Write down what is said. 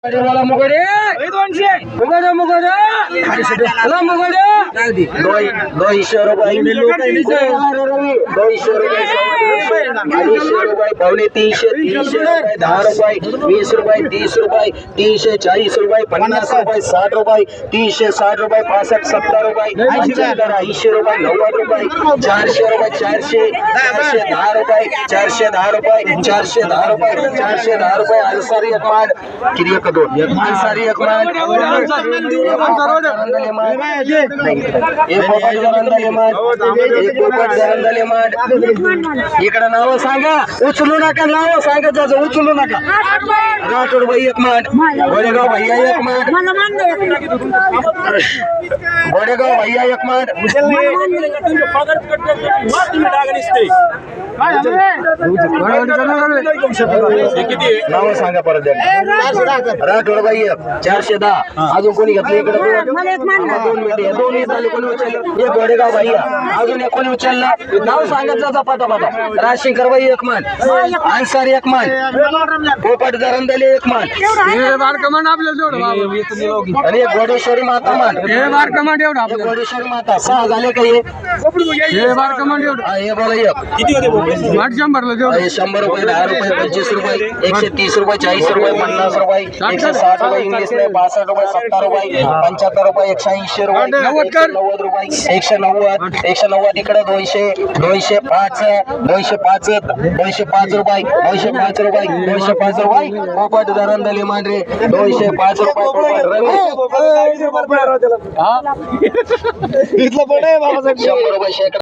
वाला मुगडे 200 मुगडे मुगडे ला मुगडे 200 रुपये 200 रुपये 200 रुपये पावणे 300 रुपये 10 रुपये 20 रुपये 30 रुपये 340 रुपये 50 रुपये 60 रुपये 360 रुपये 65 70 रुपये 80 रुपये 90 रुपये 400 रुपये 410 रुपये 410 रुपये 410 रुपये 410 रुपये अलसारी अकमाड किती एक दोन अलसारी अकमाड इकडे नाव सांगा उचलू नका नाव सांगा त्याचं उचलू नका राठोड बाई एकमाड गोडेगाव भैया एकमाड गोडेगाव भैया एकमाड नाव सांगा परत राठोड बाई 410 अजून कोणी घेतलं इकडे 2 मिनिटे 2 झाले कोणी उचललं हे गोडेगाव भैया अजून एक कोणी उचललं नाव सांगायचं पटापटा राजशंकर बाई एकमान अन्सारी एकमान पोपट दरंदले एकमान आणि एक घोडेश्वरी माता मान घोडेश्वरी माता 6 झाले का हे बोला एक किती होते 100 रुपये 10 रुपये 25 रुपये 130 रुपये 40 रुपये 50 रुपये 160 रुपये इंग्लिश में 62 रुपये 70 रुपये 75 रुपये 180 रुपये 90 रुपये 190 इकडे 200 205 रुपये 205 रुपये पोपट दरंदले मांडरे 205 रुपये पोपट रवी 100 रुपये